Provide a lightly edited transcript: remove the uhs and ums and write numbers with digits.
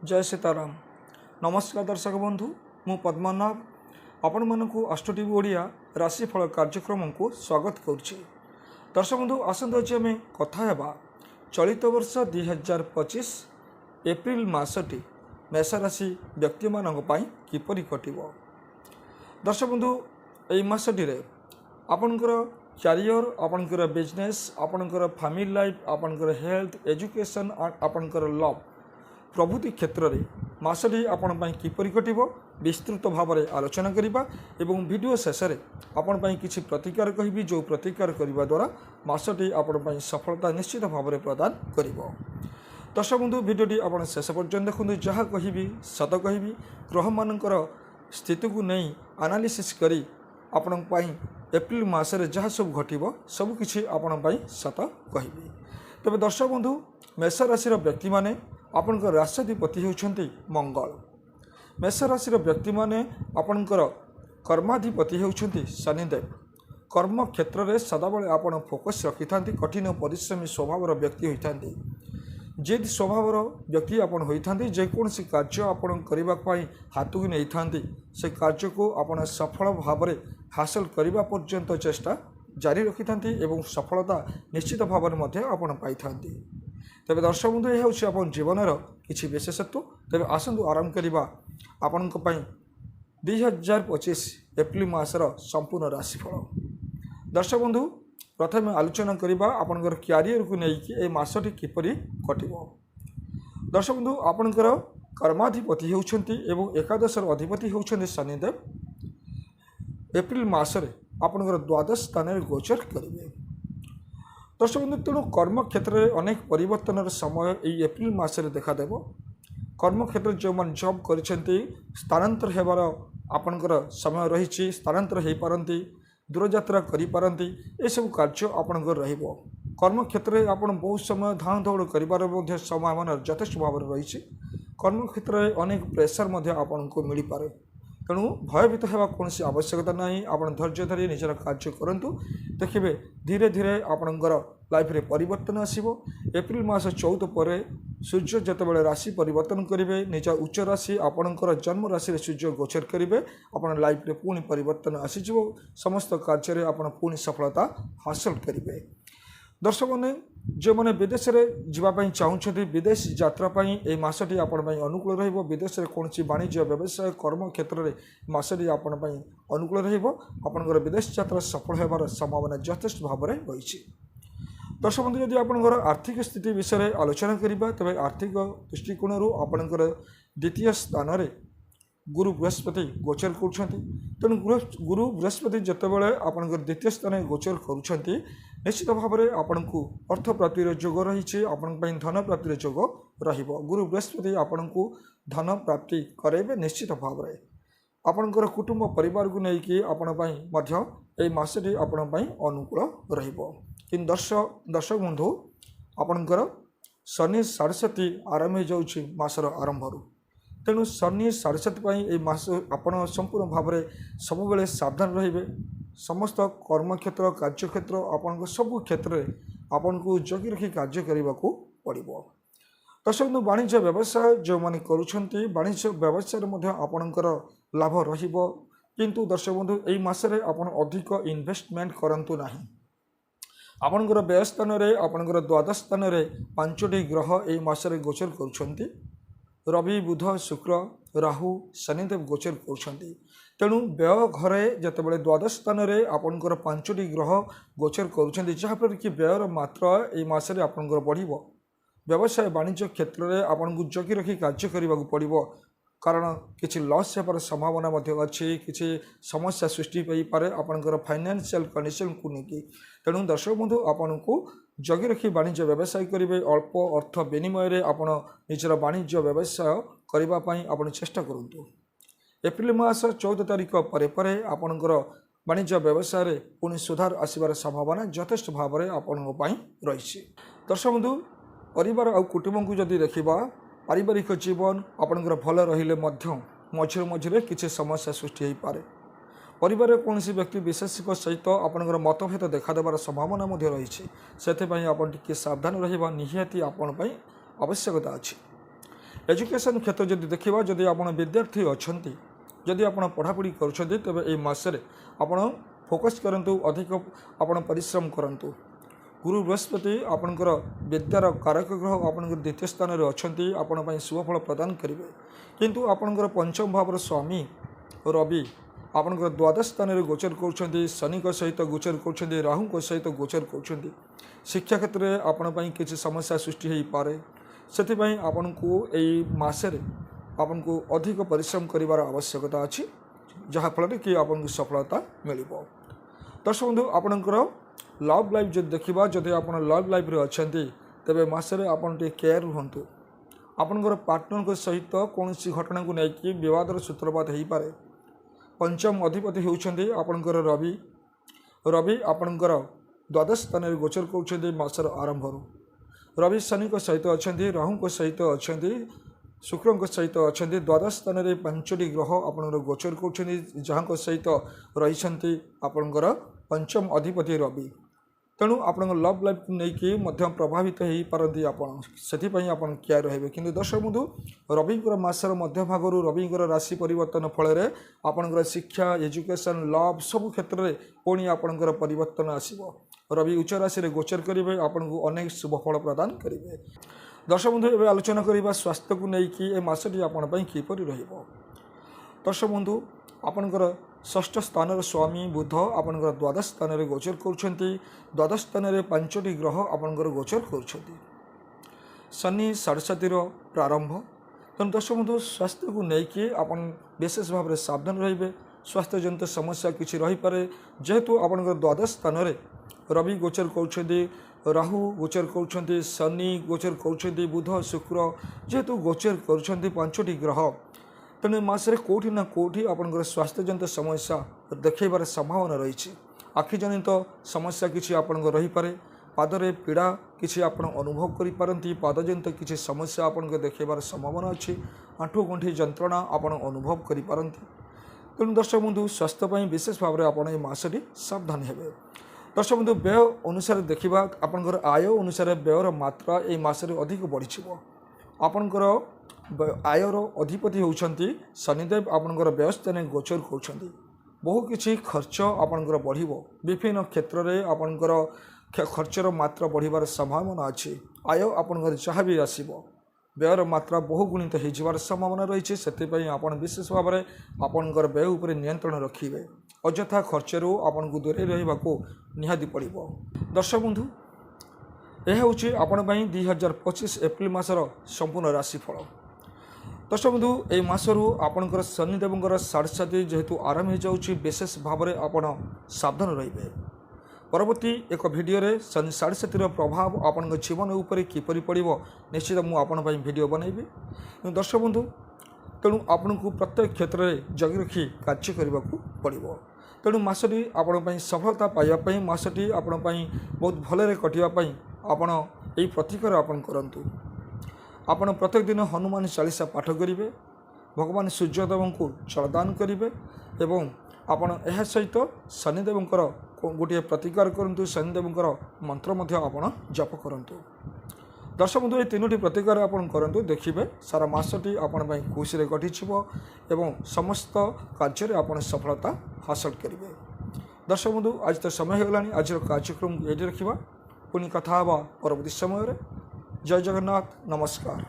जय सीताराम। नमस्कार दर्शक बंधु, मु पद्मनाभ आपण मानक अष्ट टीवी ओडिया राशिफल कार्यक्रम को स्वागत करुच्ची। दर्शक बंधु आसत आज आम कथा हेबा चलित वर्ष 2025 एप्रिल मासटी मेष राशि व्यक्ति मानक पई किपरि कटिबो। दर्शक बंधु एई मासटी रे आपनकर कैरियर, आपनकर बिजनेस, आपनकर फैमिली लाइफ, आपनकर हेल्थ, एजुकेशन, आपनकर लव प्रभृति क्षेत्र में मासटी आपण किपरि कटिबो विस्तृत भाव में आलोचना करिबा एवं वीडियो शेष में आपण किछि प्रतिकार कहिबी, जो प्रतिकार करिबा द्वारा मासटी आपण सफलता निश्चित भाव में प्रदान करिबो। दर्शक बंधु वीडियोटी आपण शेष पर्यंत देखुं। जहाँ कहिबी सत कहिबी, ग्रह मानकर स्थिति को नहीं एनालिसिस करी आपण एप्रिल मासरे जहाँ सब घटिबो सब किछि आपण सत कहिबी। तबे दर्शक बंधु मेष राशि व्यक्ति माने आपणकर राष्ट्राधिपति होउछन्ति मंगल। मेष राशि व्यक्ति माने आपणकर कर्माधिपति होउछन्ति शनिदेव। कर्म क्षेत्र में सदाबले आपण फोकस रखि थांती, कठिन परिश्रमी स्वभाव व्यक्ति होइथांती, जिद स्वभाव व्यक्ति आपण होइथांती। जेकोसी कार्य आपण करबा पई हाथକୁ नै थांती, से कार्य को आपण सफल भाव में हासिल करबा पर्यंत चेष्टा जारी रखि थांती एवं सफलता निश्चित भाव में मध्य आपण पाई थांती। तेरे दर्शक बंधु यह हूँ आप जीवनर किसी विशेषत्व। तेरे आसतु आरंभ करवा आपण 2025 एप्रिल मासर संपूर्ण राशिफल। दर्शक बंधु प्रथम आलोचना करवा आपणकर क्यारियर को लेकिन ये मसटी किपरि कटिबो। दर्शक बंधु आपणकर कर्माधिपति होउछन्ति एवं एकादश अधिपति होउछन्ति शनिदेव। एप्रिल मासरे आपणकर द्वादश स्थान में गोचर करेंगे। दर्शक बंधु तेणु कर्म क्षेत्र में अनेक परिवर्तन समय ये एप्रिल मासरे देखादेव। कर्म क्षेत्र जो मैंने जॉब कर स्थानांतर होबार आपणकर समय रही, स्थानांतर हो पारती, दूरयात्रा करिपारती, ये सब कार्य आपणकर रहिबो। कर्म क्षेत्र में आप बहुत समय धाँ दौड़ कर संभावना यथेष्ट भाव में रही। कर्म क्षेत्र में अनेक प्रेसर आपन को मिल पारे, तेणु भयभीत होगा कौन आवश्यकता ना। आप धैर्य धरी निजर कार्य करूँ, देखिए धीरे धीरे आपणकर लाइफ रे परिवर्तन आसीबो। एप्रिल मास 14 पर सूर्य जितेबाला राशि परिवर्तन करेंगे, निज उच्च राशि आपणकर जन्म राशि रे सूर्य गोचर करेंगे, आप लाइफ रे पुणी परिवर्तन आसीजिवो। समस्त कार्य आप पुणी सफलता हासिल करेंगे। दर्शक मैंने जो मैंने विदेश में जावाई चाहते, विदेश यात्रापाई ये मसटी आपण अनुकूल रहिबो। विदेश में कौन वाणिज्य व्यवसाय कर्म क्षेत्र में मसटी आपण अनुकूल रहिबो। आपणकर विदेश यात्रा सफल होबार संभावना यथेष्ट भाव में रही। दर्शक बंधु यदि आपणकर आर्थिक स्थिति विषय में आलोचना करिबा, तबे आर्थिक दृष्टिकोण आपणकर द्वितीय स्थान में गुरु बृहस्पति गोचर करुछन्ति। तेणु गुरु बृहस्पति जितेबाला आपणकर द्वितीय स्थान में गोचर करुछन्ति, निश्चित भाव में आपण को अर्थ प्राप्तिर जोग रही, आपण धन प्राप्तिर जोग रहिबो। गुरु बृहस्पति आपण को धन प्राप्ति कराइबे निश्चित भाव में। आपणकर कुटुंब परिवार को लेकिन आपण मसटी आपण अनुकूल रहिबो। कि दर्शक बंधु आपणकर शनि 7.5 आरंभ हो जाउछि मासर आरंभरू। तेणु शनि 7.5 ये मास आपण संपूर्ण भाव में सब बेले सावधान रहिबे। समस्त कर्म क्षेत्र कार्य क्षेत्र आपण सबू क्षेत्र में आपण को जगी रखी कार्य करने को पड़ो। दर्शक बंधु वाणिज्य व्यवसाय जो मैंने करुछन्ति, वाणिज्य व्यवसाय आपणकर लाभ रहिबो। किंतु दर्शक बंधु यही मासरे आपण अधिक इन्वेस्टमेंट करंतु नाही। आपणकर व्यय स्थान में आपणकर द्वादश स्थान में 5टी ग्रह यही मासरे गोचर करुछन्ति। रवि, बुध, शुक्र, राहु, शनिदेव गोचर करुछन्ति। तेणु व्यय घरे जितेबाला द्वादश स्थान में आपणकर 5टी ग्रह गोचर करुछन्ति, जहाँफल कि व्ययर मात्रा यही मासरे आपणकर बढ़िबो। व्यवसाय वाणिज्य क्षेत्र में आपन को जगी रखी कार्य करने को पड़ो, कारण किसी लॉस होबार संभावना अच्छी, किसी समस्या सृष्टि पारे आपणकर फाइनेंशियल कंडीशन को लेकिन। तेणु दर्शक बंधु आपन को जगी रखी वाणिज्य व्यवसाय करेंगे। अल्प अर्थ विनिमय में आप निजर वाणिज्य व्यवसाय करने आप चेष्टा करूँ। एप्रिल मास 14 तारिख पर आपणकर वाणिज्य व्यवसाय पुणी सुधार आसबार संभावना यथेष्ट भाव में आपण रही। दर्शक बंधु परिवार और कुटुंब को जदि देखा, पारिवारिक जीवन आपणकर भल रहिले मझे मझे किसी समस्या सृष्टि हो पारे। परिवार कौन व्यक्ति विशेष सहित आपणकर मतभेद देखादेवार संभावना रही। से आप सावधान रहा निहाती आपण आवश्यकता अच्छी। एजुकेशन क्षेत्र जदि देखा जदि आप विद्यार्थी अच्छा जदि आप पढ़ापढ़ी कर तेज ये मसरे आप फोकस करूँ अधिक आप परिश्रम करूँ। गुरु बृहस्पति आपणकर विद्यार कारक ग्रह आपंकर द्वितीय स्थान में अच्छा आपण शुभफल प्रदान करेंगे किंतु आपणकर पंचम भावर स्वामी रवि आपणकर द्वादश स्थान में गोचर कर शनि सहित गोचर कर राहु सहित गोचर कर शिक्षा क्षेत्र में आपण किसी समस्या सृष्टि हो पारे से आपण को यही मसरे आपन को अधिक परिश्रम करिवार आवश्यकता अच्छी जहाँफल कि आपन सफलता मिल। दर्शक बंधु आपणकर लव लाइफ जो देखा जदि आप लव लाइफ रे अच्छा तेरे मसरे आपन केयर रुहतु। आपणकर पार्टनर सहित कौन घटना को लेकिन विवादर सूत्रपात हो पारे। पंचम अधिपति होउछन्ति आपणकर रवि रवि आपणकर द्वादश स्थान में गोचर कर मसर आरंभ रवि शनि सहित अच्छा राहु सहित अच्छा शुक्र सहित अच्छा द्वादश स्थान में 5टी ग्रह आपणकर गोचर कर जहाँ सहित रही आपणकर पंचम अधिपति रवि तेणु आप लव लाइफ को लेकिन प्रभावित हो पारती आपड़ से केयर रहे कि दर्शक बंधु रविंकर मसर मध्य भाग रविंकर राशि परिवर्तन फल आपणकर शिक्षा एजुकेशन लव सब क्षेत्र में पुणी आपणकर परिवर्तन आसव। रवि उच्च राशि में गोचर करेंगे आपन को अनेक शुभफल प्रदान करेंगे। दर्शक बंधु एवं आलोचना करवा स्वास्थ्य को लेकिन मसटी आपण किपर दर्शक बंधु आपणकर षष्ठ स्थान स्वामी बुध आपणकर द्वादश स्थान में गोचर कर द्वादश स्थान में 5टी ग्रह आपणकर गोचर कर शनि साढ़े प्रारंभ तेणु दर्शक बंधु स्वास्थ्य को लेकिन आपन विशेष भाव में सावधान रे स्वास्थ्य जनित समस्या किसी रही पारे जेहेतु आपणकर द्वादश स्थान में रवि गोचर कर राहु गोचर कर शनि गोचर कर बुध शुक्र जेहेतु गोचर कर 5टी ग्रह तेणु मसरे कौटि ना कौटि आपणकर स्वास्थ्य जनित समस्या देखार संभावना रही। आखि जनित समस्या किसी आपणकर रही पारे पादरे पीड़ा किसी आपण अनुभव करिपारंती पाद जनित किसी समस्या आपणकर देखार संभावना अच्छी आंठु गंठी जंत्रणा आपण अनुभव करिपारंती तेणु दर्शक बंधु स्वास्थ्य विशेष भाव में आपण मसटी सावधान हेबे। दर्शक बंधु व्यय अनुसार देखा आपणकर आय अनुसार व्ययर मात्रा ये मसरे अधिक बढ़ी आपणकर आयर अधिपति होउछन्ति शनिदेव आपणकर व्यवस्था गोचर कर बहु किछि खर्च आपणकर बढ़िबो विभिन्न क्षेत्र में आपणकर खर्चर मात्रा बढ़िबार संभावना अच्छी आय आपणकर जहाँ भी आसीबो व्ययर मात्रा बहुगुणित हो संभावना रही से आप विशेष भाव में आपणकर व्यय उपर नियंत्रण रखिए अଯଥା खर्चरू आपन को दूरे रही निहाती पड़ो। दर्शक बंधु यह हूँ आपण 2025 एप्रिल मासर संपूर्ण राशिफल। दर्शक बंधु ये मसरू आपणकर शनिदेवर साढ़े साथी जेहेतु आरंभ हो जाऊँगी विशेष भाव में आपड़ सावधान रे परवर्ती एक भिडियो शनि साढ़े साथी प्रभाव आपण जीवन उपर किपर पड़ो निश्चित मुझे भिडियो बनैबी। दर्शक बंधु तेणु आपण को प्रत्येक क्षेत्र में जगी रखी कार्य करने को पड़ो तेणु मसटी आपण सफलता पाइबापी मसटी आपण बहुत भलरे कटापी आपण यही प्रतिकार आपण करंतु। आपण प्रत्येक दिन हनुमान चालीसा पाठ करेंगे भगवान सूर्यदेव को जलदान करेंगे एवं आपण यह सहित शनिदेवंकर गोटे प्रतिकार करूँ शनिदेवंकर मंत्र आपण जप करूँ। दर्शक बंधु ये 3टी प्रतिकार आपण करूँ देखिए सारा मासटी आपण खुशी कटि एवं समस्त कार्य आपण सफलता हासिल करेंगे। दर्शक बंधु आज तो समय होगा आज कार्यक्रम ये रखा पुणी कथा परवर्ती समय। जय जगन्नाथ नमस्कार।